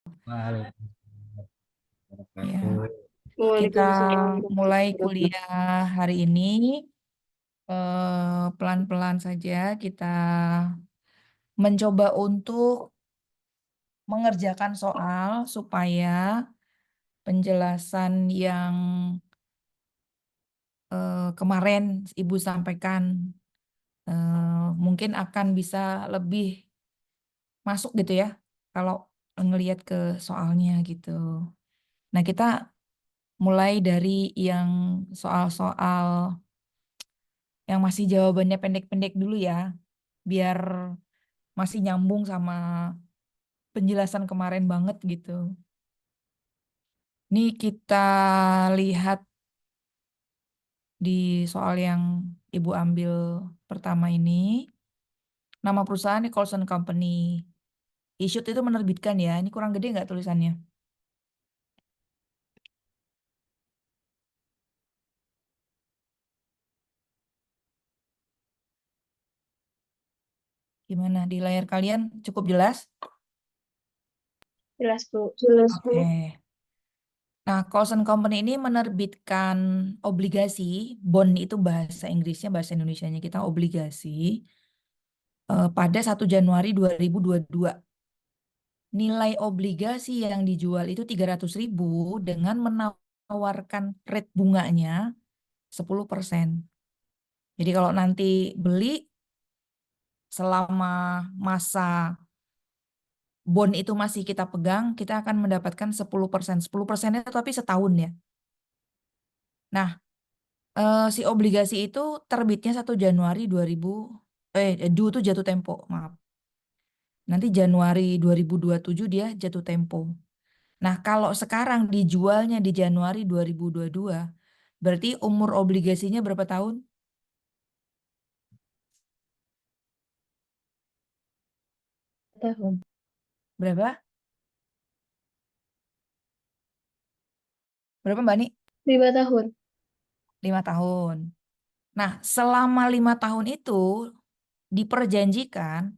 Waalaikumsalam Ya, warahmatullahi kita Waalaikumsalam mulai warahmatullahi wabarakatuh. kuliah hari ini. Pelan-pelan saja kita mencoba untuk mengerjakan soal supaya penjelasan yang kemarin Ibu sampaikan mungkin akan bisa lebih masuk gitu ya kalau ngelihat ke soalnya gitu. Nah, kita mulai dari yang soal-soal yang masih jawabannya pendek-pendek dulu ya, biar masih nyambung sama penjelasan kemarin banget gitu. Ini kita lihat di soal yang Ibu ambil pertama ini. Nama perusahaan Nicholson Company. Issued itu menerbitkan ya. Ini kurang gede nggak tulisannya? Gimana? Di layar kalian cukup jelas? Jelas, Bu. Jelas, Bu. Oke. Nah, Coulson Company ini menerbitkan obligasi, bond itu bahasa Inggrisnya, bahasa Indonesianya kita obligasi, pada 1 Januari 2022. Nilai obligasi yang dijual itu 300.000 dengan menawarkan rate bunganya 10%. Jadi kalau nanti beli selama masa bond itu masih kita pegang, kita akan mendapatkan 10%. 10%-nya tapi setahun ya. Nah, si obligasi itu terbitnya 1 Januari 2000, due itu jatuh tempo, maaf. Nanti Januari 2027 dia jatuh tempo. Nah, kalau sekarang dijualnya di Januari 2022, berarti umur obligasinya berapa tahun? Tahun. Berapa? Berapa Mbak Ni? 5 tahun. 5 tahun. Nah, selama 5 tahun itu diperjanjikan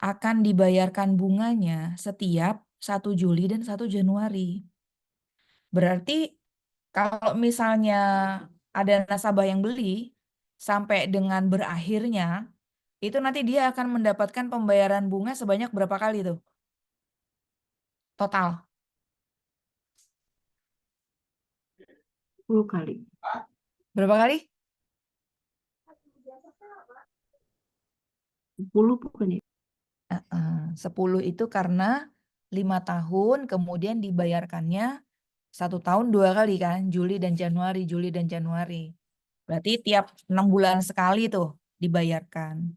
akan dibayarkan bunganya setiap 1 Juli dan 1 Januari. Berarti kalau misalnya ada nasabah yang beli sampai dengan berakhirnya, itu nanti dia akan mendapatkan pembayaran bunga sebanyak berapa kali tuh? Total. 10 kali. Berapa kali? 10 bukan ya? 10 itu karena 5 tahun kemudian dibayarkannya 1 tahun 2 kali kan, Juli dan Januari, Juli dan Januari. Berarti tiap 6 bulan sekali tuh dibayarkan.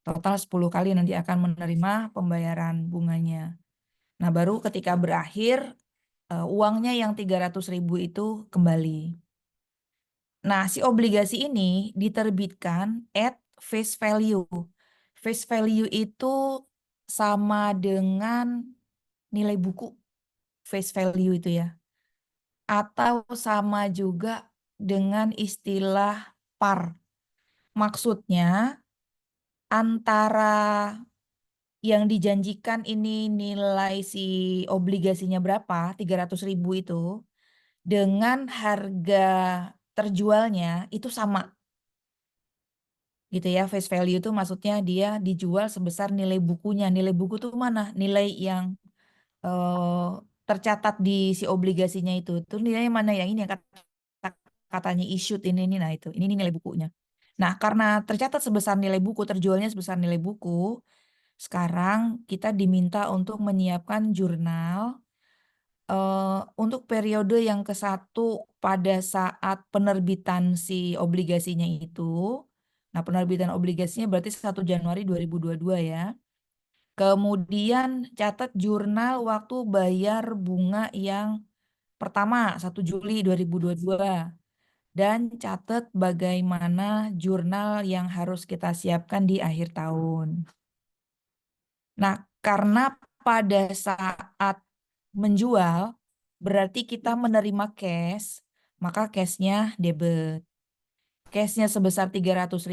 Total 10 kali nanti akan menerima pembayaran bunganya. Nah, baru ketika berakhir, uangnya yang 300.000 itu kembali. Nah, si obligasi ini diterbitkan at face value. Face value itu sama dengan nilai buku face value itu ya. Atau sama juga dengan istilah par. Maksudnya antara yang dijanjikan ini nilai si obligasinya berapa, 300.000 itu, dengan harga terjualnya itu sama. Gitu ya, face value itu maksudnya dia dijual sebesar nilai bukunya. Nilai buku itu mana? Nilai yang tercatat di si obligasinya itu. Itu nilainya mana yang ini yang katanya issued ini nah itu. Ini nilai bukunya. Nah, karena tercatat sebesar nilai buku, terjualnya sebesar nilai buku, sekarang kita diminta untuk menyiapkan jurnal untuk periode yang ke-1 pada saat penerbitan si obligasinya itu. Nah, penerbitan obligasinya berarti 1 Januari 2022 ya. Kemudian catat jurnal waktu bayar bunga yang pertama 1 Juli 2022. Dan catat bagaimana jurnal yang harus kita siapkan di akhir tahun. Nah, karena pada saat menjual, berarti kita menerima cash, maka cashnya debit. Cashnya sebesar 300.000,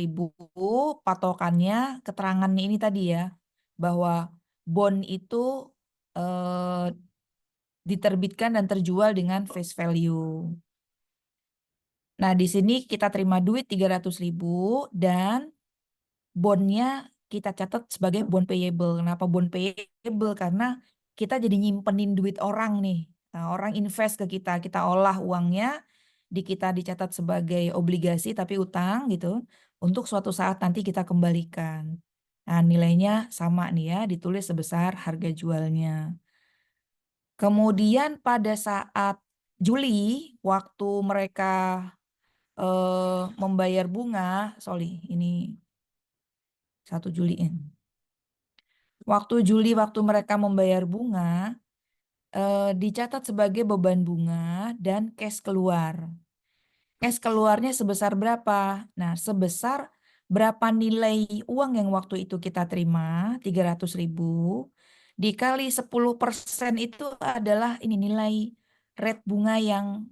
patokannya keterangannya ini tadi ya, bahwa bond itu diterbitkan dan terjual dengan face value. Nah, di sini kita terima duit 300.000 dan bondnya kita catat sebagai bond payable. Kenapa bond payable? Karena kita jadi nyimpenin duit orang nih. Nah, orang invest ke kita olah uangnya, kita dicatat sebagai obligasi tapi utang gitu. Untuk suatu saat nanti kita kembalikan. Nah, nilainya sama nih ya, ditulis sebesar harga jualnya. Kemudian pada saat Juli, waktu mereka membayar bunga, ini 1 Juli ini. Waktu Juli, waktu mereka membayar bunga, dicatat sebagai beban bunga dan cash keluar. Cash keluarnya sebesar berapa? Nah, sebesar berapa nilai uang yang waktu itu kita terima, 300.000, dikali 10% itu adalah ini nilai rate bunga yang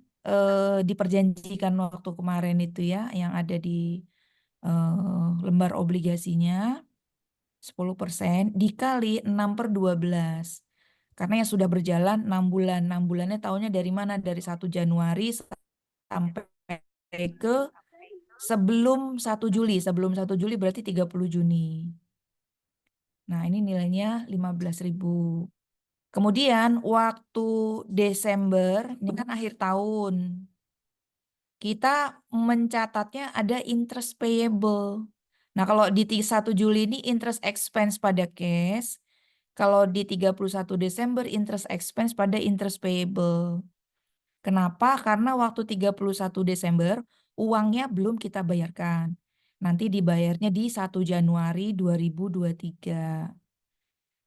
diperjanjikan waktu kemarin itu ya, yang ada di lembar obligasinya. 10% dikali 6/12. Karena yang sudah berjalan 6 bulan. 6 bulannya tahunnya dari mana? Dari 1 Januari sampai ke sebelum 1 Juli. Sebelum 1 Juli berarti 30 Juni. Nah, ini nilainya 15.000. Kemudian waktu Desember, ini kan akhir tahun. Kita mencatatnya ada interest payable. Nah, kalau di 1 Juli ini interest expense pada cash, kalau di 31 Desember interest expense pada interest payable. Kenapa? Karena waktu 31 Desember uangnya belum kita bayarkan. Nanti dibayarnya di 1 Januari 2023.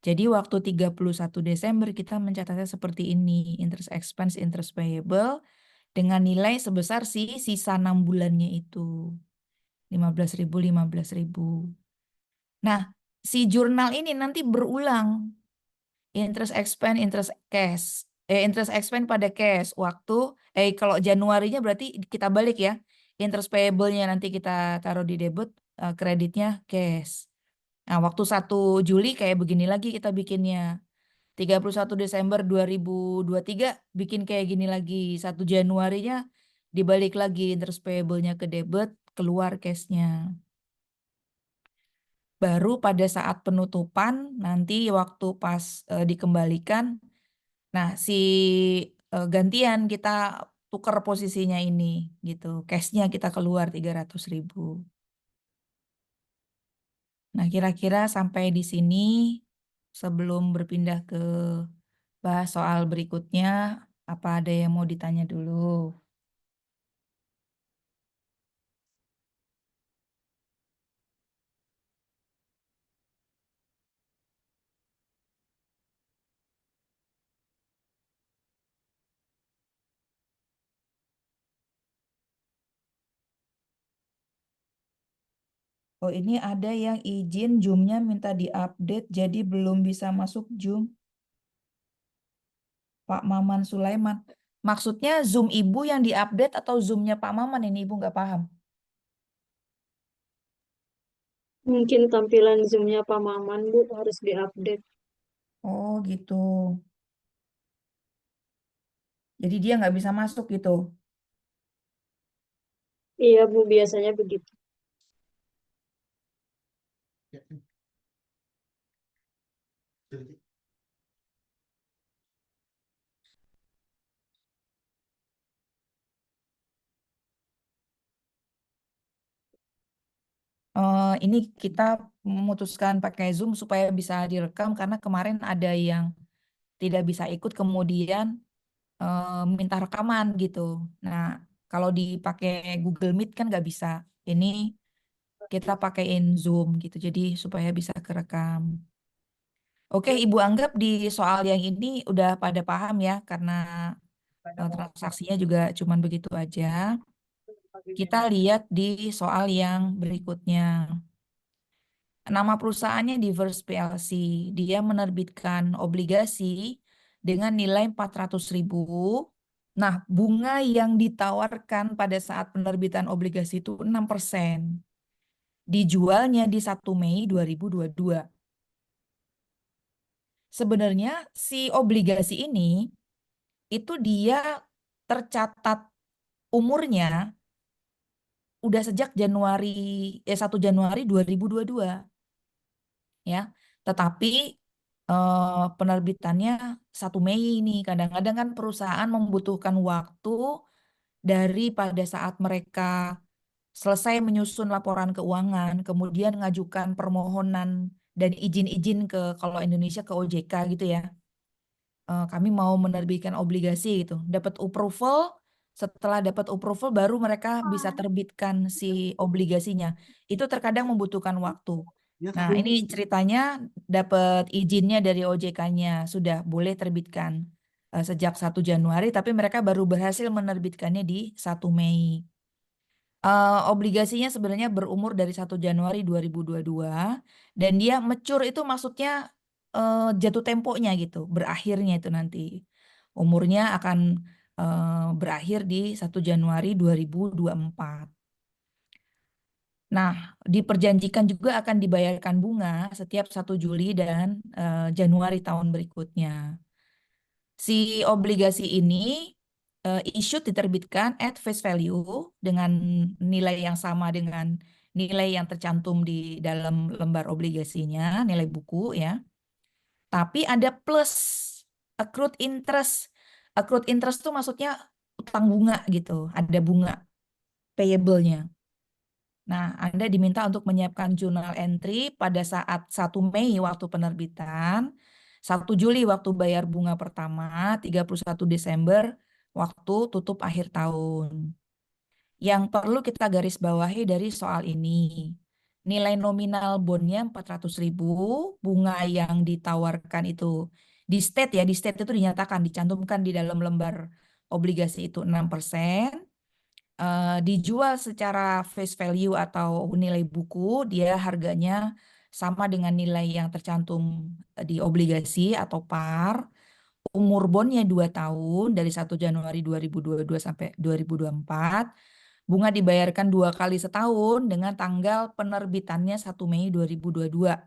Jadi waktu 31 Desember kita mencatatnya seperti ini, interest expense, interest payable dengan nilai sebesar sisa 6 bulannya itu. 15.000, 15.000. Nah, si jurnal ini nanti berulang. Interest expense, interest cash. Interest expense pada cash. Kalau Januarinya berarti kita balik ya. Interest payable-nya nanti kita taruh di debit, kreditnya cash. Nah, waktu 1 Juli kayak begini lagi kita bikinnya. 31 Desember 2023 bikin kayak gini lagi. 1 Januarinya dibalik lagi interest payable-nya ke debit, keluar cash-nya. Baru pada saat penutupan nanti waktu pas dikembalikan, nah si gantian kita tukar posisinya ini gitu. Cash-nya kita keluar 300.000. Nah, kira-kira sampai di sini sebelum berpindah ke bahas soal berikutnya, apa ada yang mau ditanya dulu? Oh, ini ada yang izin Zoom-nya minta diupdate, jadi belum bisa masuk Zoom. Pak Maman Sulaiman. Maksudnya Zoom Ibu yang diupdate atau Zoom-nya Pak Maman ini Ibu nggak paham? Mungkin tampilan Zoom-nya Pak Maman, Bu, harus diupdate. Oh gitu. Jadi dia nggak bisa masuk gitu. Iya, Bu, biasanya begitu. Ini kita memutuskan pakai Zoom supaya bisa direkam karena kemarin ada yang tidak bisa ikut kemudian minta rekaman gitu. Nah, kalau dipakai Google Meet kan nggak bisa. Ini kita pakaiin Zoom gitu, jadi supaya bisa kerekam. Oke, Ibu anggap di soal yang ini udah pada paham ya, karena transaksinya juga cuman begitu aja. Kita lihat di soal yang berikutnya. Nama perusahaannya Diverse PLC. Dia menerbitkan obligasi dengan nilai 400.000. Nah, bunga yang ditawarkan pada saat penerbitan obligasi itu 6%. Dijualnya di 1 Mei 2022. Sebenarnya si obligasi ini itu dia tercatat umurnya udah sejak 1 Januari 2022 ya. Tetapi penerbitannya 1 Mei ini. Kadang-kadang kan perusahaan membutuhkan waktu dari pada saat mereka selesai menyusun laporan keuangan, kemudian mengajukan permohonan dan izin-izin ke kalau Indonesia ke OJK gitu ya. Kami mau menerbitkan obligasi gitu. Dapat approval, setelah dapat approval baru mereka bisa terbitkan si obligasinya. Itu terkadang membutuhkan waktu. Nah, ini ceritanya dapat izinnya dari OJK-nya, sudah boleh terbitkan sejak 1 Januari, tapi mereka baru berhasil menerbitkannya di 1 Mei. Obligasinya sebenarnya berumur dari 1 Januari 2022 dan dia mature itu maksudnya jatuh temponya gitu, berakhirnya itu nanti. Umurnya akan berakhir di 1 Januari 2024. Nah, diperjanjikan juga akan dibayarkan bunga setiap 1 Juli dan Januari tahun berikutnya. Si obligasi ini issued diterbitkan at face value dengan nilai yang sama dengan nilai yang tercantum di dalam lembar obligasinya, nilai buku ya. Tapi ada plus accrued interest. Accrued interest itu maksudnya utang bunga gitu, ada bunga payable-nya. Nah, Anda diminta untuk menyiapkan journal entry pada saat 1 Mei waktu penerbitan, 1 Juli waktu bayar bunga pertama, 31 Desember waktu tutup akhir tahun. Yang perlu kita garis bawahi dari soal ini, nilai nominal bondnya 400.000, bunga yang ditawarkan itu di state ya, di state itu dinyatakan, dicantumkan di dalam lembar obligasi itu 6%. Dijual secara face value atau nilai buku, dia harganya sama dengan nilai yang tercantum di obligasi atau par. Umur bondnya 2 tahun dari 1 Januari 2022 sampai 2024. Bunga dibayarkan 2 kali setahun dengan tanggal penerbitannya 1 Mei 2022.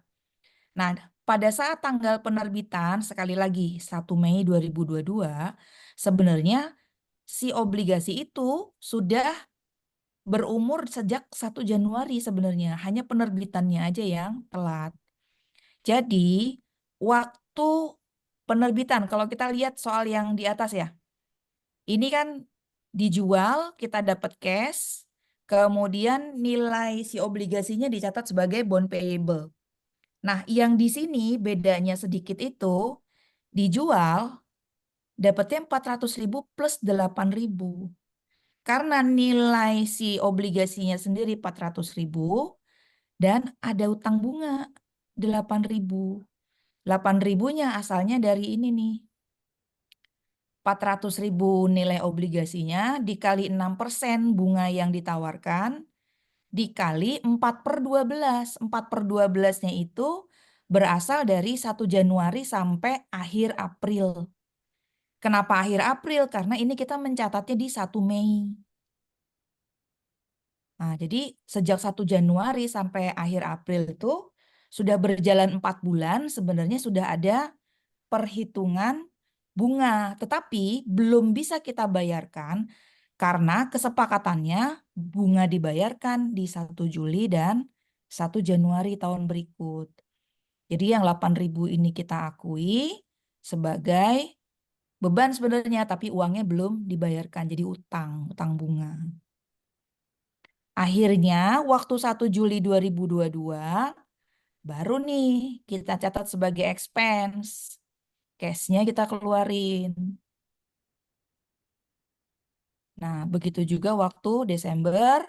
Nah, pada saat tanggal penerbitan, sekali lagi 1 Mei 2022, sebenarnya si obligasi itu sudah berumur sejak 1 Januari sebenarnya, hanya penerbitannya aja yang telat. Jadi, waktu penerbitan, kalau kita lihat soal yang di atas ya, ini kan dijual, kita dapat cash, kemudian nilai si obligasinya dicatat sebagai bond payable. Nah, yang di sini bedanya sedikit itu, dijual dapatnya 400.000 plus 8.000. Karena nilai si obligasinya sendiri 400.000 dan ada utang bunga 8.000. 8.000-nya asalnya dari ini nih. 400.000 nilai obligasinya dikali 6% bunga yang ditawarkan dikali 4/12. 4/12-nya itu berasal dari 1 Januari sampai akhir April. Kenapa akhir April? Karena ini kita mencatatnya di 1 Mei. Nah, jadi sejak 1 Januari sampai akhir April itu sudah berjalan 4 bulan, sebenarnya sudah ada perhitungan bunga, tetapi belum bisa kita bayarkan karena kesepakatannya bunga dibayarkan di 1 Juli dan 1 Januari tahun berikut. Jadi yang 8.000 ini kita akui sebagai beban sebenarnya, tapi uangnya belum dibayarkan, jadi utang, utang bunga. Akhirnya waktu 1 Juli 2022 baru nih kita catat sebagai expense. Cash-nya kita keluarin. Nah, begitu juga waktu Desember,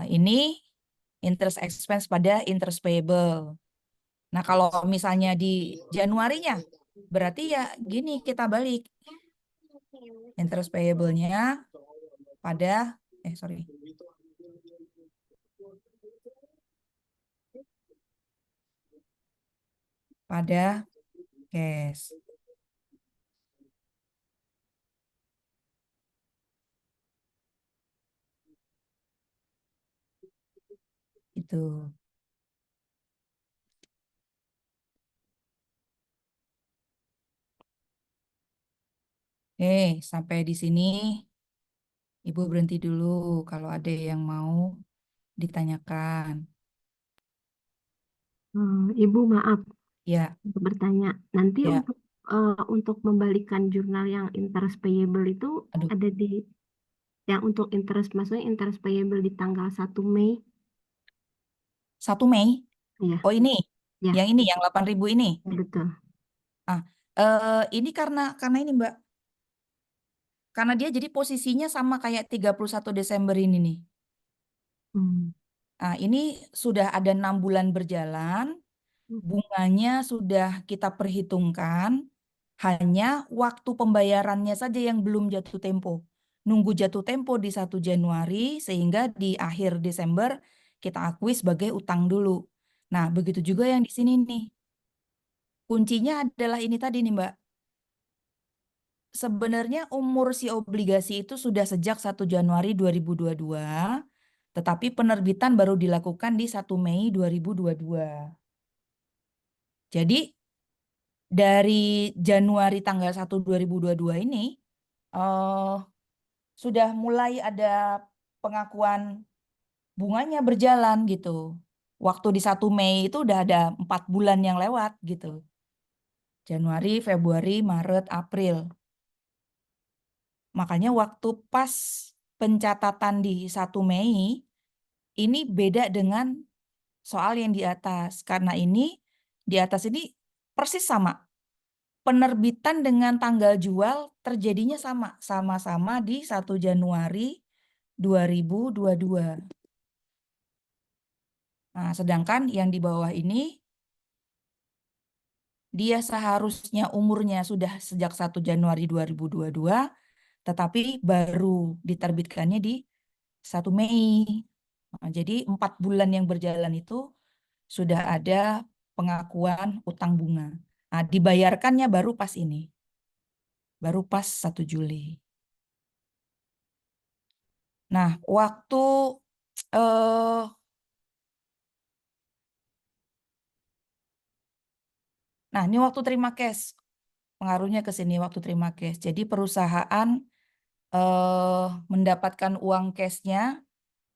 ini interest expense pada interest payable. Nah, kalau misalnya di Januarinya, berarti ya gini kita balik. Interest payable-nya pada, sorry. Pada cash. Itu. Sampai di sini Ibu berhenti dulu kalau ada yang mau ditanyakan. Ibu maaf Ya, untuk bertanya. Nanti ya. untuk membalikan jurnal yang interest payable itu Aduh, ada di yang untuk interest, maksudnya interest payable di tanggal 1 Mei. 1 Mei. Iya, Oh ini, ya, yang 8.000 ini. betul. Ah, ini karena ini Mbak, karena dia jadi posisinya sama kayak 31 Desember ini nih. Hmm. Nah, ini sudah ada 6 bulan berjalan, bunganya sudah kita perhitungkan, hanya waktu pembayarannya saja yang belum jatuh tempo. Nunggu jatuh tempo di 1 Januari, sehingga di akhir Desember kita akui sebagai utang dulu. Nah, begitu juga yang di sini nih. Kuncinya adalah ini tadi nih Mbak. Sebenarnya umur si obligasi itu sudah sejak 1 Januari 2022, tetapi penerbitan baru dilakukan di 1 Mei 2022. Jadi dari Januari tanggal 1 2022 ini eh, sudah mulai ada pengakuan bunganya berjalan gitu. Waktu di 1 Mei itu udah ada 4 bulan yang lewat gitu. Januari, Februari, Maret, April. Makanya waktu pas pencatatan di 1 Mei, ini beda dengan soal yang di atas. Karena ini, di atas ini persis sama. Penerbitan dengan tanggal jual terjadinya sama. Sama-sama di 1 Januari 2022. Nah, sedangkan yang di bawah ini, dia seharusnya umurnya sudah sejak 1 Januari 2022, tetapi baru diterbitkannya di 1 Mei. Nah, jadi 4 bulan yang berjalan itu sudah ada pengakuan utang bunga. Nah, dibayarkannya baru pas ini. Baru pas 1 Juli. Nah, waktu eh nah, ini waktu terima cash. Pengaruhnya ke sini waktu terima cash. Jadi perusahaan mendapatkan uang cashnya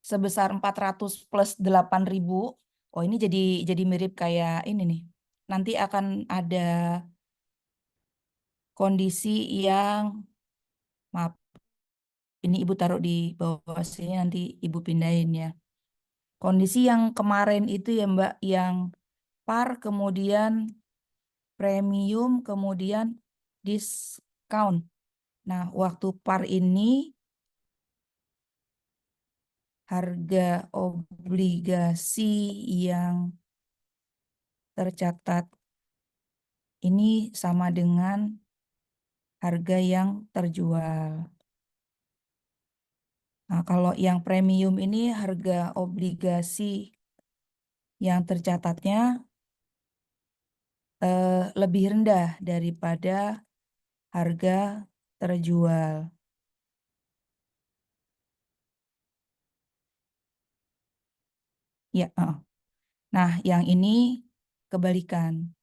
sebesar 400 plus 8.000. Oh, ini jadi mirip kayak ini nih. Nanti akan ada kondisi yang, maaf, ini Ibu taruh di bawah sini, nanti Ibu pindahin ya. Kondisi yang kemarin itu ya Mbak, yang par, kemudian premium, kemudian discount. Nah, waktu par ini harga obligasi yang tercatat ini sama dengan harga yang terjual. Nah, kalau yang premium ini harga obligasi yang tercatatnya lebih rendah daripada harga terjual. Ya, nah yang ini kebalikan.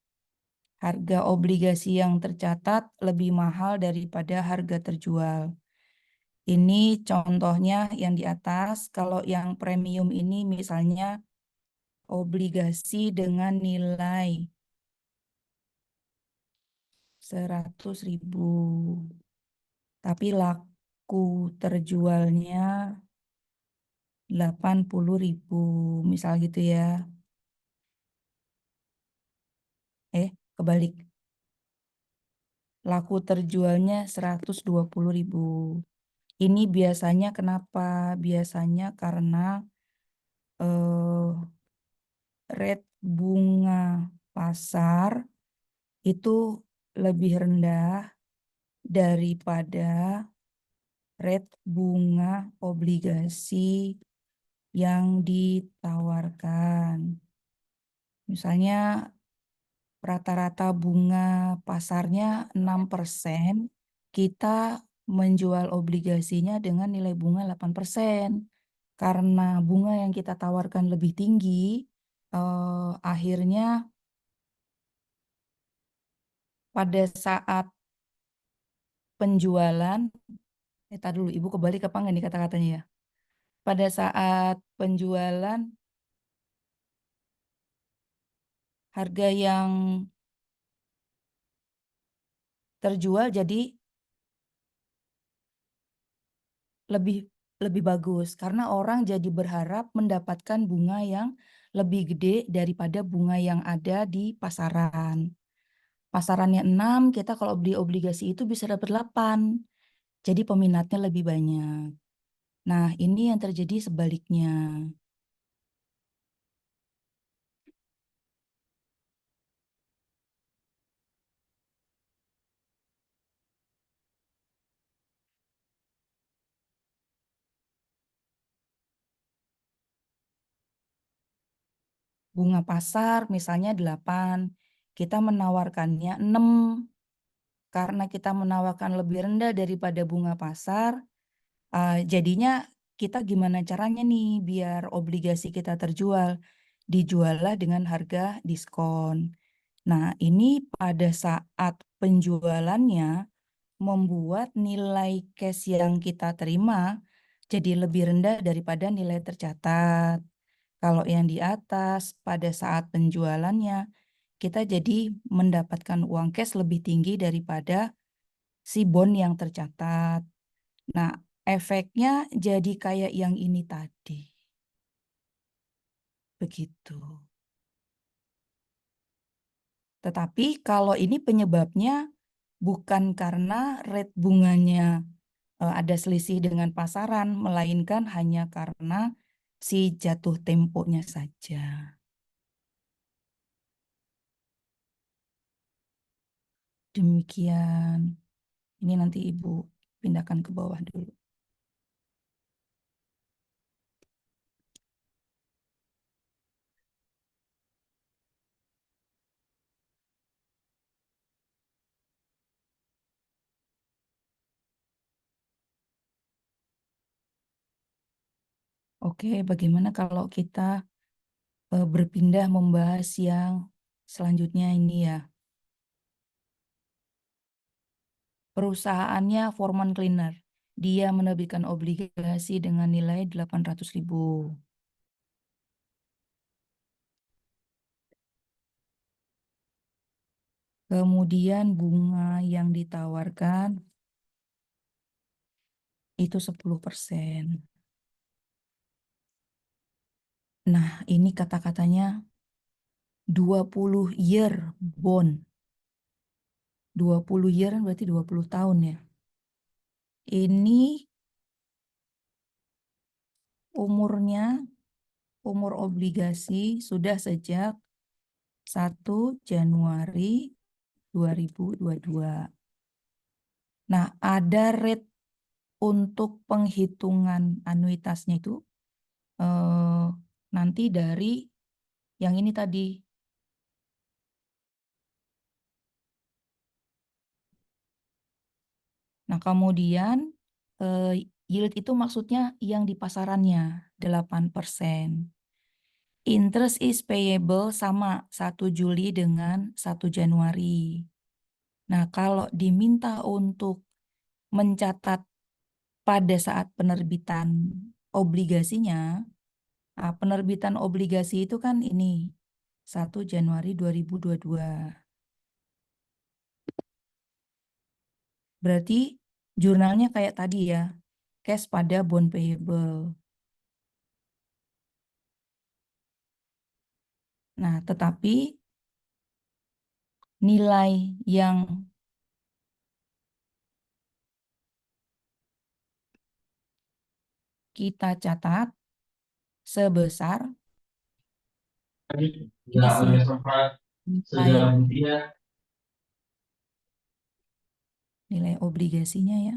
Harga obligasi yang tercatat lebih mahal daripada harga terjual. Ini contohnya yang di atas. Kalau yang premium ini misalnya obligasi dengan nilai 100.000. Tapi laku terjualnya 80.000. Misal gitu ya. Kebalik. Laku terjualnya 120.000. Ini biasanya kenapa? Biasanya karena rate bunga pasar itu lebih rendah daripada rate bunga obligasi yang ditawarkan. Misalnya rata-rata bunga pasarnya 6%, kita menjual obligasinya dengan nilai bunga 8%. Karena bunga yang kita tawarkan lebih tinggi, akhirnya pada saat penjualan, tar dulu, Ibu kebalik apa enggak nih kata-katanya ya? Pada saat penjualan harga yang terjual jadi lebih lebih bagus karena orang jadi berharap mendapatkan bunga yang lebih gede daripada bunga yang ada di pasaran. Pasarannya 6, kita kalau beli obligasi itu bisa dapat 8. Jadi peminatnya lebih banyak. Nah, ini yang terjadi sebaliknya. Bunga pasar misalnya 8, kita menawarkannya 6. Karena kita menawarkan lebih rendah daripada bunga pasar, jadinya kita gimana caranya nih biar obligasi kita terjual? Dijuallah dengan harga diskon. Nah, ini pada saat penjualannya membuat nilai cash yang kita terima jadi lebih rendah daripada nilai tercatat. Kalau yang di atas pada saat penjualannya kita jadi mendapatkan uang cash lebih tinggi daripada si bond yang tercatat. Nah, efeknya jadi kayak yang ini tadi. Begitu. Tetapi kalau ini penyebabnya bukan karena rate bunganya ada selisih dengan pasaran, melainkan hanya karena si jatuh temponya saja. Demikian. Ini nanti Ibu pindahkan ke bawah dulu. Oke, bagaimana kalau kita berpindah membahas yang selanjutnya ini ya. Perusahaannya Forman Cleaner. Dia menerbitkan obligasi dengan nilai 800.000. Kemudian bunga yang ditawarkan itu 10%. Nah, ini kata-katanya 20 year bond. 20 year berarti 20 tahun ya. Ini umur obligasi sudah sejak 1 Januari 2022. Nah, ada rate untuk penghitungan anuitasnya itu nanti dari yang ini tadi. Nah, kemudian yield itu maksudnya yang di pasarannya 8%. Interest is payable sama 1 Juli dengan 1 Januari. Nah, kalau diminta untuk mencatat pada saat penerbitan obligasinya, penerbitan obligasi itu kan ini 1 Januari 2022. Berarti jurnalnya kayak tadi ya, cash pada bond payable. Nah, tetapi nilai yang kita catat sebesar ini sih nilai obligasinya ya.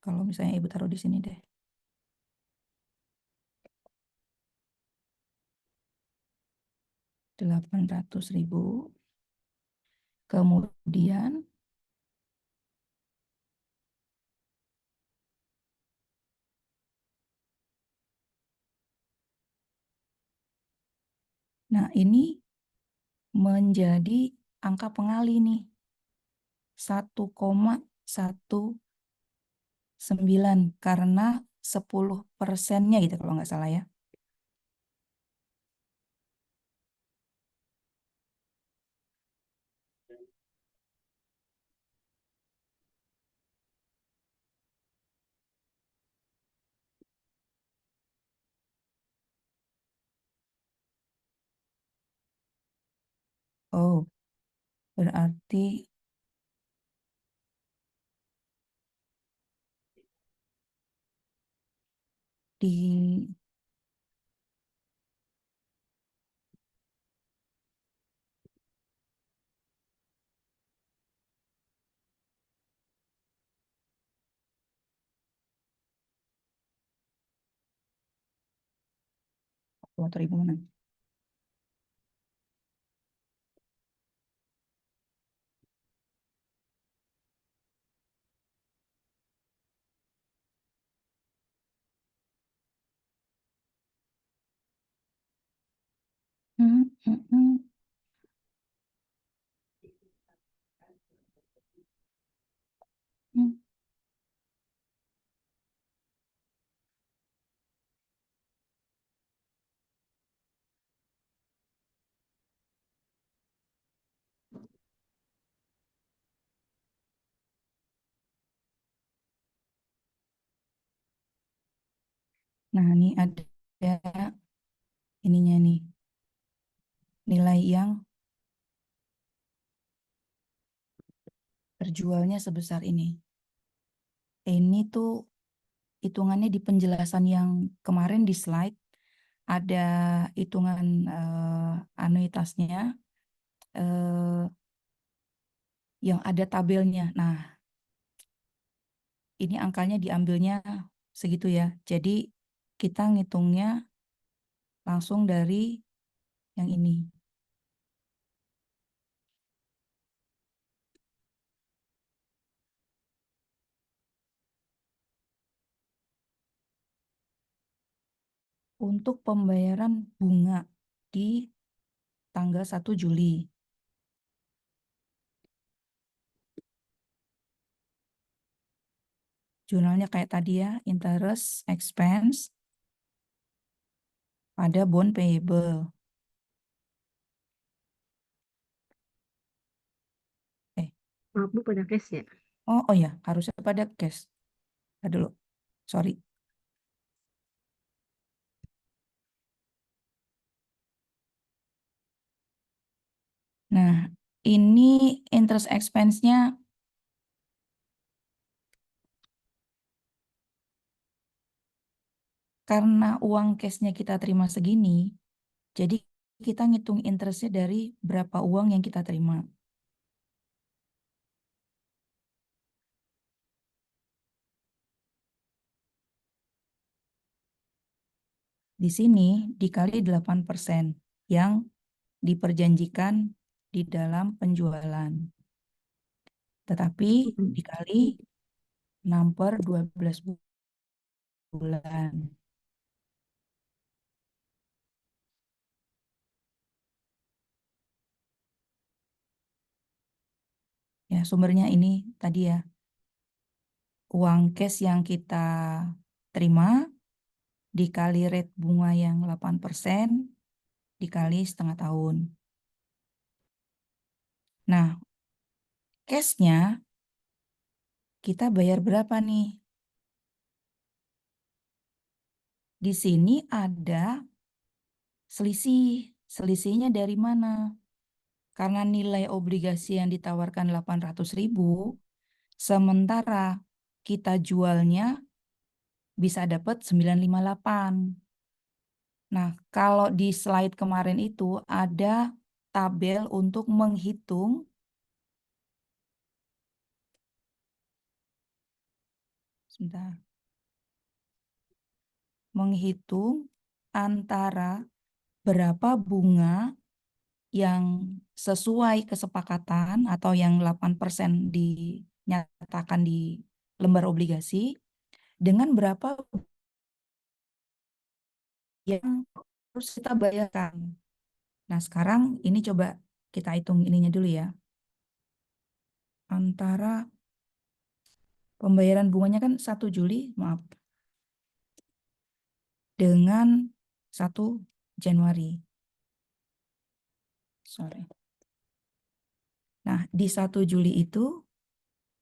Kalau misalnya Ibu taruh di sini deh. Rp800.000. Kemudian nah ini menjadi angka pengali nih. 1,19 karena 10%-nya gitu kalau nggak salah ya. Oh, berarti di atau ribu mana? Hmm, hmm, hmm. Hmm. Nah, ini ada ininya nih, nilai yang terjualnya sebesar ini. Ini tuh hitungannya di penjelasan yang kemarin di slide ada hitungan anuitasnya yang ada tabelnya. Nah, ini angkanya diambilnya segitu ya. Jadi kita ngitungnya langsung dari yang ini. Untuk pembayaran bunga di tanggal 1 Juli. Jurnalnya kayak tadi ya, interest expense pada bond payable. Maaf Bu, pada cash ya. Oh ya, harusnya pada cash. Tadi dulu, sorry. Nah, ini interest expense-nya karena uang cash-nya kita terima segini, jadi kita ngitung interest-nya dari berapa uang yang kita terima. Di sini dikali 8% yang diperjanjikan di dalam penjualan. Tetapi dikali 6/12 bulan. Ya, sumbernya ini tadi ya. Uang cash yang kita terima dikali rate bunga yang 8% dikali setengah tahun. Nah, cash-nya kita bayar berapa nih? Di sini ada selisih. Selisihnya dari mana? Karena nilai obligasi yang ditawarkan 800.000, sementara kita jualnya bisa dapat 958. Nah, kalau di slide kemarin itu ada tabel untuk menghitung sebentar. Menghitung antara berapa bunga yang sesuai kesepakatan atau yang 8% dinyatakan di lembar obligasi dengan berapa yang harus kita bayarkan. Nah, sekarang ini coba kita hitung ininya dulu ya. antara pembayaran bunganya kan 1 Juli, maaf, dengan 1 Januari. Sorry. Nah, di 1 Juli itu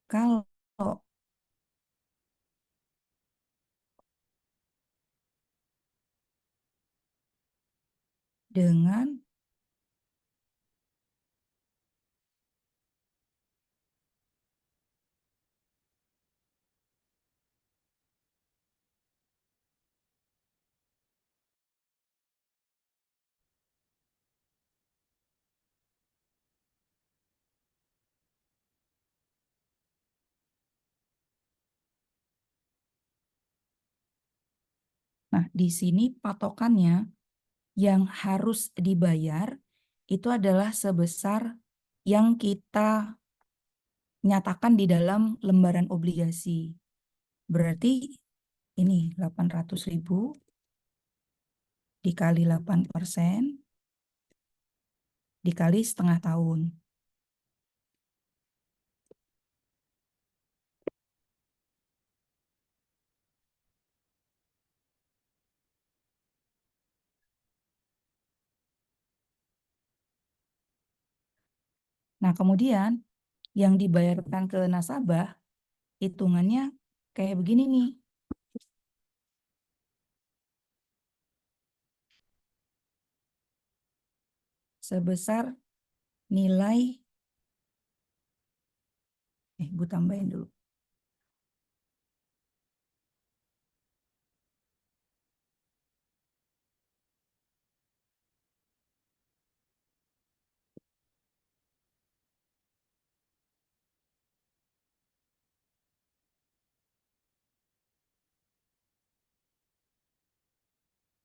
kalau dengan Nah, di sini patokannya yang harus dibayar itu adalah sebesar yang kita nyatakan di dalam lembaran obligasi. Berarti ini 800.000 dikali 8% dikali setengah tahun. Nah, kemudian yang dibayarkan ke nasabah hitungannya kayak begini nih. Sebesar nilai, Bu tambahin dulu.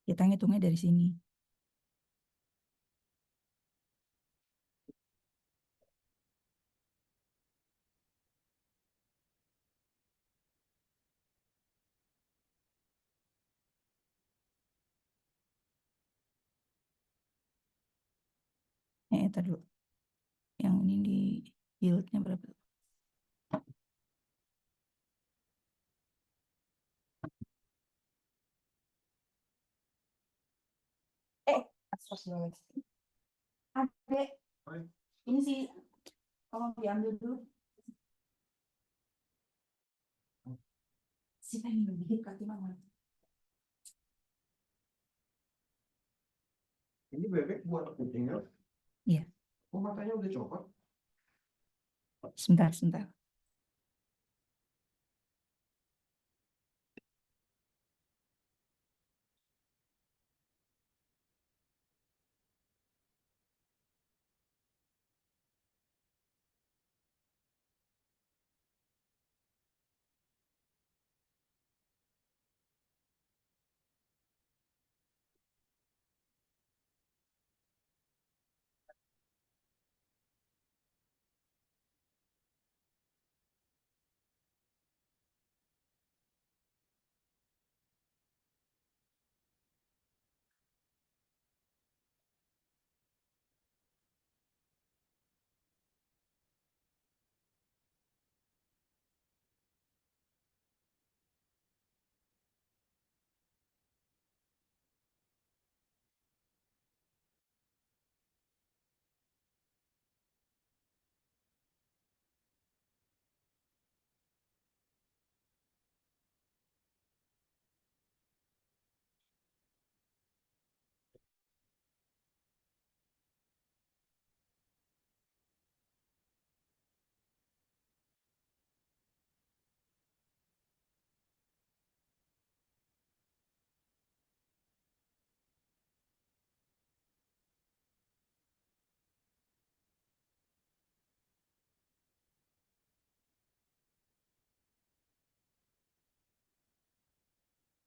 Kita ngitungnya dari sini. Tadi dulu. Yang ini di yieldnya berapa? Astagfirullahaladzim. Adek, ini sih, tolong diambil dulu. Si pengen gigit kaki mama. Ini bebek buat kucingnya. Iya, Oh, matanya udah copot. sebentar.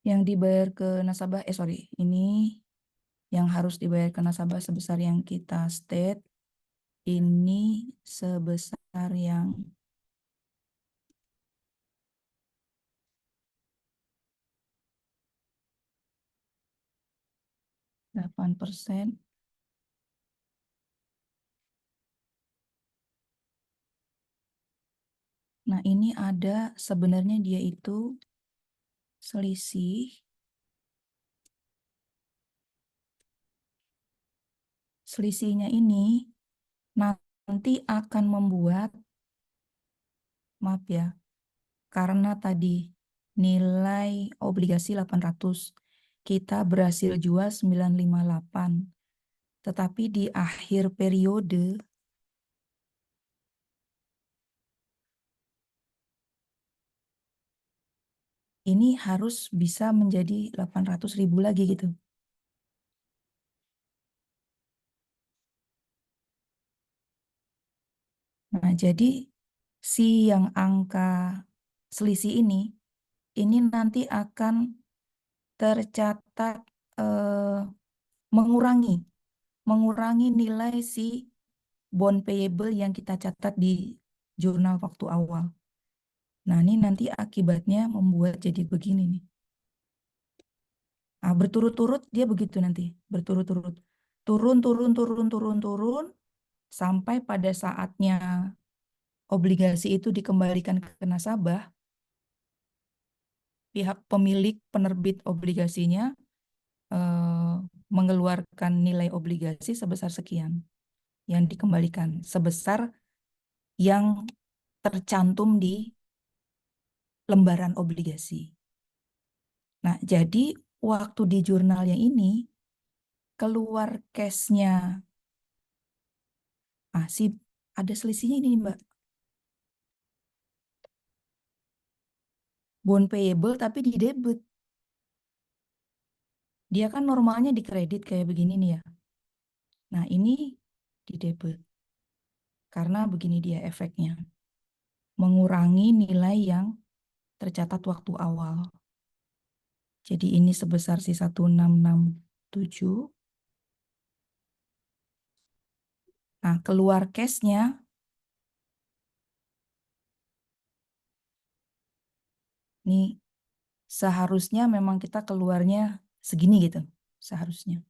Yang dibayar ke nasabah, ini yang harus dibayar ke nasabah sebesar yang kita state, ini sebesar yang 8%. Nah, ini ada sebenarnya dia itu selisih. Selisihnya ini nanti akan membuat, maaf ya, karena tadi nilai obligasi 800, kita berhasil jual 958. Tetapi di akhir periode ini harus bisa menjadi 800.000 lagi gitu. Nah, jadi si yang angka selisih ini nanti akan tercatat mengurangi nilai si bond payable yang kita catat di jurnal waktu awal. Nah, ini nanti akibatnya membuat jadi begini nih. Nah, berturut-turut dia begitu nanti, berturut-turut. Turun, turun, turun, turun, turun, sampai pada saatnya obligasi itu dikembalikan ke nasabah, pihak pemilik penerbit obligasinya mengeluarkan nilai obligasi sebesar sekian yang dikembalikan, sebesar yang tercantum di lembaran obligasi. Nah, jadi waktu di jurnal yang ini keluar cashnya, ada selisihnya ini Mbak. Bond payable tapi di debit. Dia kan normalnya di kredit kayak begini nih ya. Nah, ini di debit. Karena begini dia efeknya. Mengurangi nilai yang tercatat waktu awal. Jadi ini sebesar si 1667. Nah, keluar cashnya nih seharusnya memang kita keluarnya segini gitu. Seharusnya.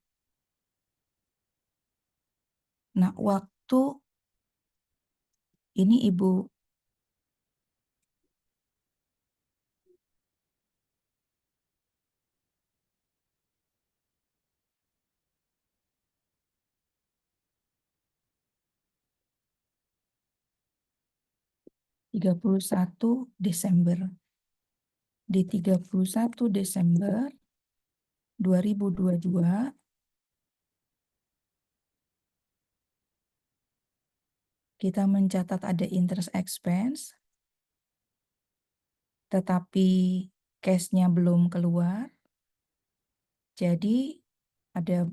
Nah, waktu ini Ibu 31 Desember. Di 31 Desember 2022 kita mencatat ada interest expense, tetapi cashnya belum keluar. Jadi ada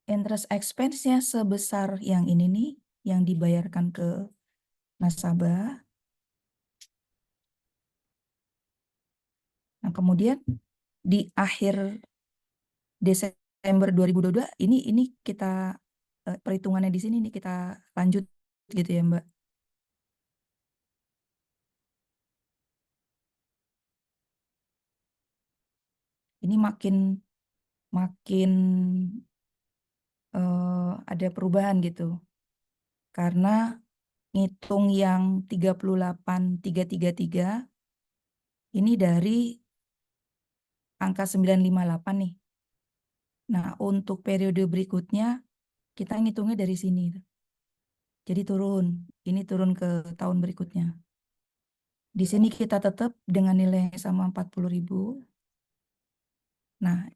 interest expense-nya sebesar yang ini nih, yang dibayarkan ke nasabah. Nah, kemudian di akhir Desember 2022 ini kita perhitungannya di sini nih kita lanjut gitu ya, Mbak. Ini makin ada perubahan gitu. Karena ngitung yang 38.333 ini dari angka 958 nih. Nah, untuk periode berikutnya kita ngitungnya dari sini. Jadi turun. Ini turun ke tahun berikutnya. Di sini kita tetap dengan nilai yang sama 40.000. Nah,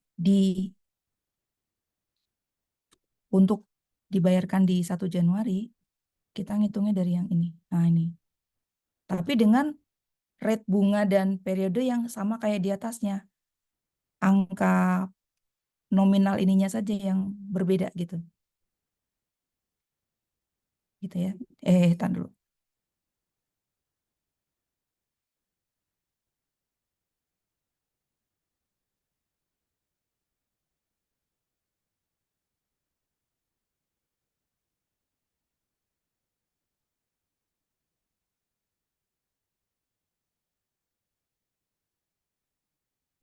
untuk dibayarkan di 1 Januari, kita ngitungnya dari yang ini. Nah, ini. Tapi dengan rate bunga dan periode yang sama kayak di atasnya. Angka nominal ininya saja yang berbeda gitu. Gitu ya. Tahan dulu.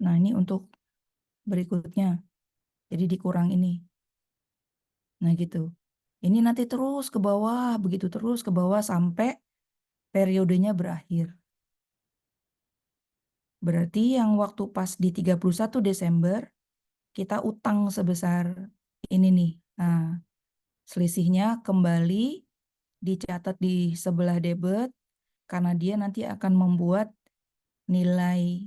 Nah, ini untuk berikutnya. Jadi dikurang ini. Nah, gitu. Ini nanti terus ke bawah, begitu terus ke bawah sampai periodenya berakhir. Berarti yang waktu pas di 31 Desember, kita utang sebesar ini nih. Nah, selisihnya kembali dicatat di sebelah debit, karena dia nanti akan membuat nilai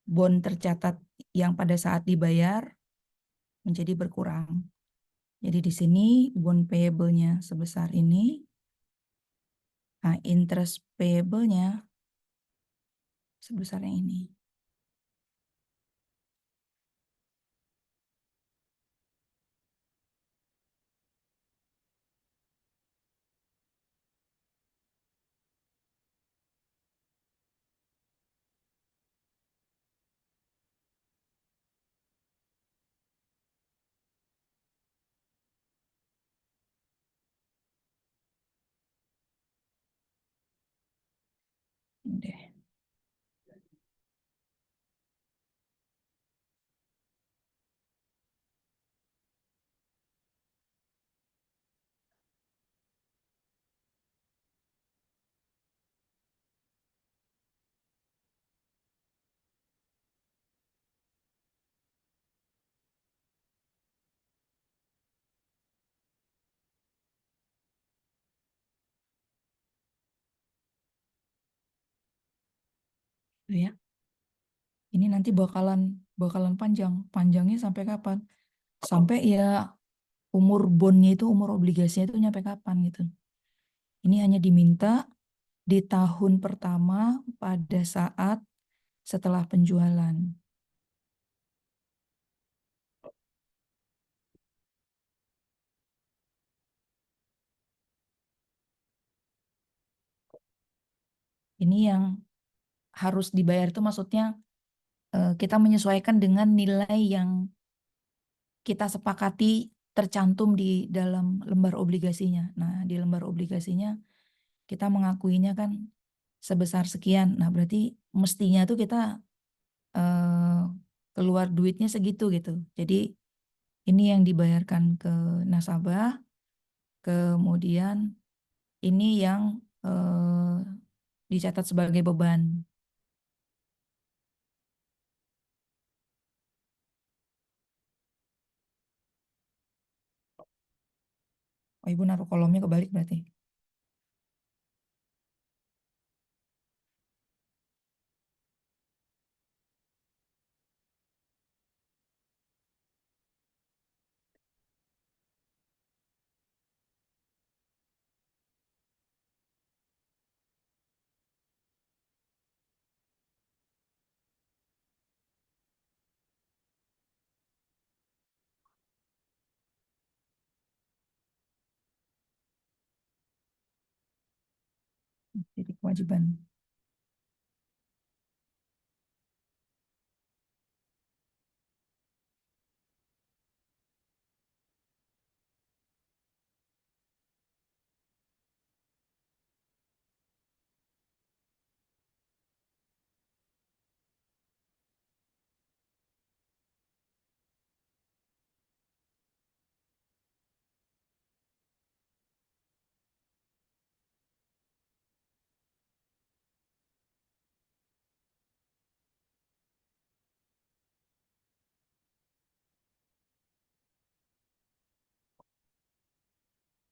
bond tercatat yang pada saat dibayar menjadi berkurang. Jadi di sini bond payable-nya sebesar ini. Nah, interest payable-nya sebesar yang ini. Ini deh. Tuh ya. Ini nanti bakalan panjang. Panjangnya sampai kapan? Sampai ya umur bondnya itu, umur obligasinya itu nyampe kapan gitu. Ini hanya diminta di tahun pertama pada saat setelah penjualan. Ini yang harus dibayar itu maksudnya kita menyesuaikan dengan nilai yang kita sepakati tercantum di dalam lembar obligasinya. Nah, di lembar obligasinya kita mengakuinya kan sebesar sekian. Nah, berarti mestinya tuh kita eh, keluar duitnya segitu gitu. Jadi ini yang dibayarkan ke nasabah, kemudian ini yang dicatat sebagai beban. Oh, Ibu naruh kolomnya kebalik berarti. Jadi kewajiban.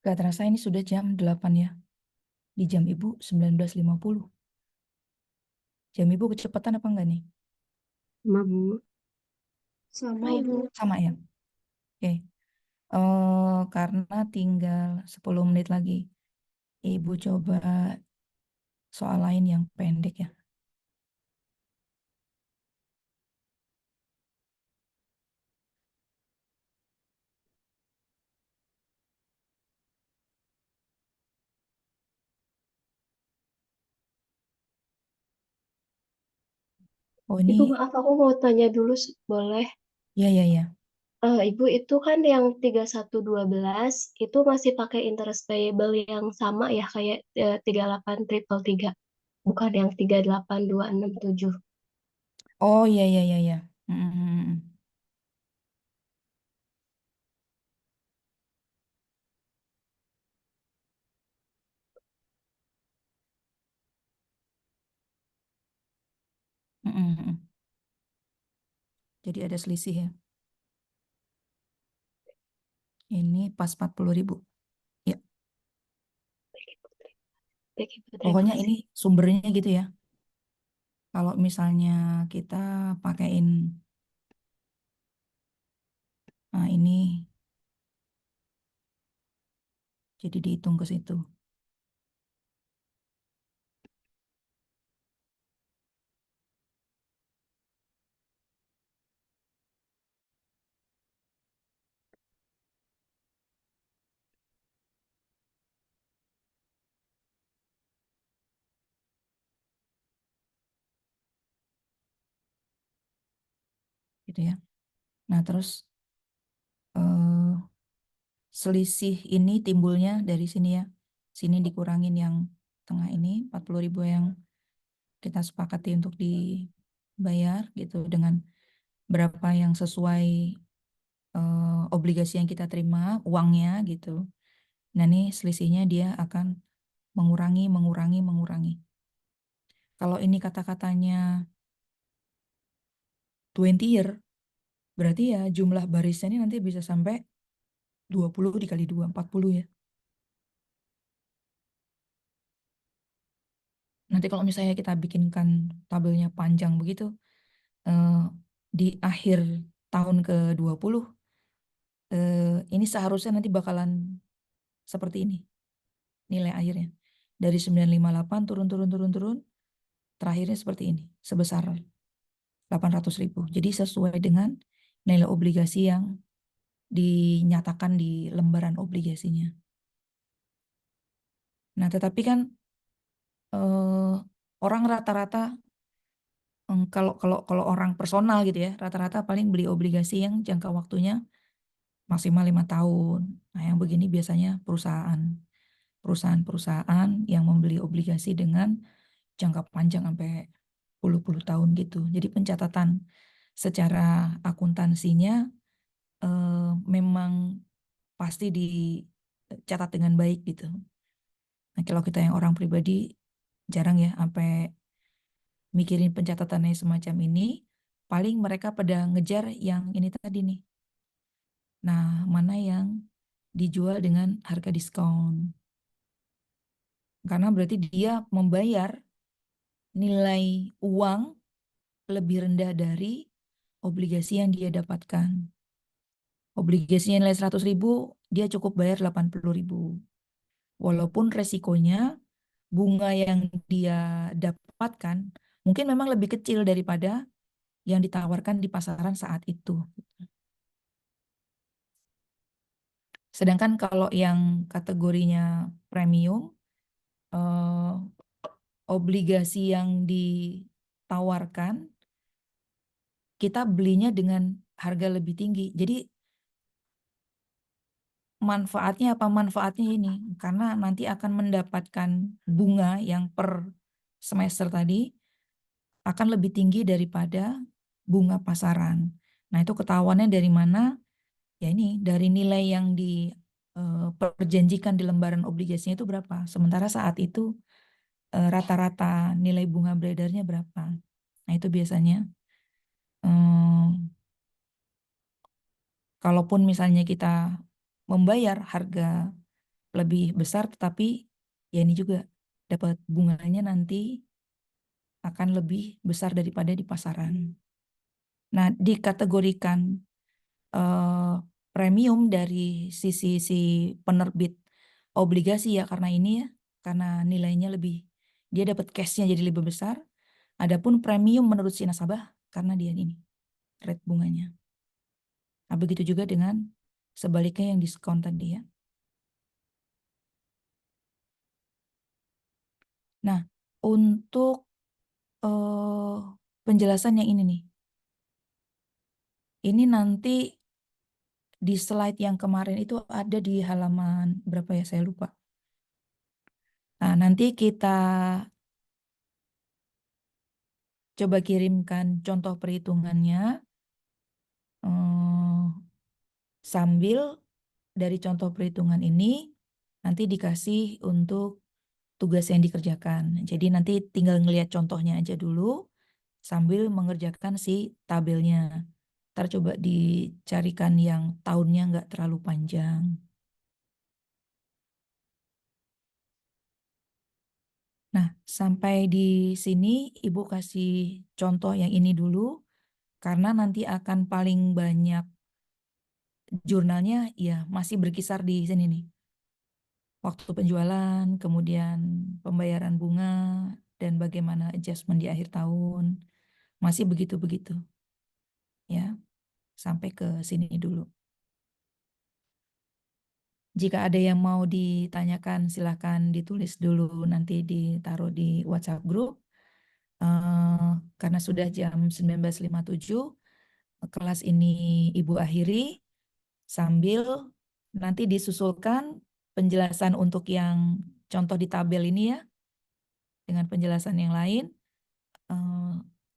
Gak terasa ini sudah jam 8 ya. Di jam Ibu 19.50. Jam Ibu kecepatan apa enggak nih? Sama Bu. Sama Hai, Bu. Bu. Sama ya? Oke. Karena tinggal 10 menit lagi. Ibu coba soal lain yang pendek ya. Oh ini, Ibu, maaf aku mau tanya dulu, boleh? ya ya ya. Ibu, itu kan yang 3112 itu masih pakai interest payable yang sama ya kayak 38 triple 3, bukan yang 38267. Oh iya iya iya iya. Mm-mm. Mm-mm. Jadi ada selisih ya. Ini pas 40.000. Ya, Baik, Ibu, terima pokoknya kasih. ini sumbernya gitu ya. Kalau misalnya kita pakein, nah ini jadi dihitung ke situ. Gitu ya. Nah terus eh, selisih ini timbulnya dari sini ya. Sini dikurangin yang tengah ini 40.000 yang kita sepakati untuk dibayar gitu dengan berapa yang sesuai obligasi yang kita terima, uangnya gitu. Nah, ini selisihnya dia akan mengurangi, mengurangi, mengurangi. Kalau ini kata-katanya 20 year, berarti ya jumlah barisnya ini nanti bisa sampai 20 dikali 2, 40 ya. Nanti kalau misalnya kita bikinkan tabelnya panjang begitu, eh, di akhir tahun ke-20, ini seharusnya nanti bakalan seperti ini nilai akhirnya. Dari 958 turun, turun, turun, turun, terakhirnya seperti ini, sebesar 800.000. Jadi sesuai dengan nilai obligasi yang dinyatakan di lembaran obligasinya. Nah, tetapi kan orang rata-rata kalau kalau kalau orang personal gitu ya, rata-rata paling beli obligasi yang jangka waktunya maksimal 5 tahun. Nah, yang begini biasanya perusahaan-perusahaan yang membeli obligasi dengan jangka panjang sampai puluh-puluh tahun gitu. Jadi pencatatan secara akuntansinya memang pasti dicatat dengan baik gitu. Nah, kalau kita yang orang pribadi jarang ya sampai mikirin pencatatannya semacam ini. Paling mereka pada ngejar yang ini tadi nih. Nah, mana yang dijual dengan harga diskon. Karena berarti dia membayar nilai uang lebih rendah dari obligasi yang dia dapatkan. Obligasinya nilai 100.000, dia cukup bayar 80.000. Walaupun resikonya bunga yang dia dapatkan mungkin memang lebih kecil daripada yang ditawarkan di pasaran saat itu. Sedangkan kalau yang kategorinya premium, eh, obligasi yang ditawarkan, kita belinya dengan harga lebih tinggi. Jadi manfaatnya apa? Manfaatnya ini, karena nanti akan mendapatkan bunga yang per semester tadi akan lebih tinggi daripada bunga pasaran. Nah, itu ketahuannya dari mana? Ya ini, dari nilai yang diperjanjikan di lembaran obligasinya itu berapa. Sementara saat itu rata-rata nilai bunga beredarnya berapa. Nah, itu biasanya kalaupun misalnya kita membayar harga lebih besar, tetapi ya ini juga dapat bunganya nanti akan lebih besar daripada di pasaran. Nah, dikategorikan eh, premium dari sisi si penerbit obligasi ya karena ini ya, karena nilainya lebih, dia dapat cashnya jadi lebih besar. Adapun premium menurut si nasabah karena dia ini rate bunganya. Nah, begitu juga dengan sebaliknya yang diskon tadi ya. Nah, untuk penjelasan yang ini nih, ini nanti di slide yang kemarin itu ada di halaman berapa ya, saya lupa. Nah, nanti kita coba kirimkan contoh perhitungannya eh, sambil dari contoh perhitungan ini nanti dikasih untuk tugas yang dikerjakan. Jadi nanti tinggal ngelihat contohnya aja dulu sambil mengerjakan si tabelnya. Ntar coba dicarikan yang tahunnya nggak terlalu panjang. Nah, sampai di sini Ibu kasih contoh yang ini dulu, karena nanti akan paling banyak jurnalnya ya masih berkisar di sini nih. Waktu penjualan, kemudian pembayaran bunga, dan bagaimana adjustment di akhir tahun. Masih begitu-begitu. Ya, sampai ke sini dulu. Jika ada yang mau ditanyakan, silahkan ditulis dulu, nanti ditaruh di WhatsApp group. Karena sudah jam 19.57, kelas ini Ibu akhiri, sambil nanti disusulkan penjelasan untuk yang contoh di tabel ini ya, dengan penjelasan yang lain,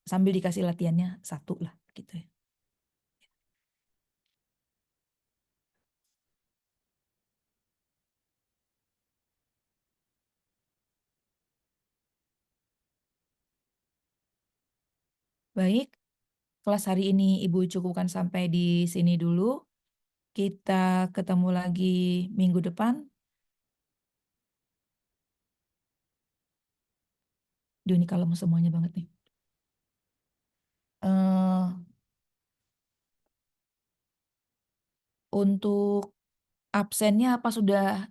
sambil dikasih latihannya satu lah, gitu ya. Baik, kelas hari ini Ibu cukupkan sampai di sini dulu. Kita ketemu lagi minggu depan. Duh, ini kalem semuanya banget nih. Untuk absennya apa sudah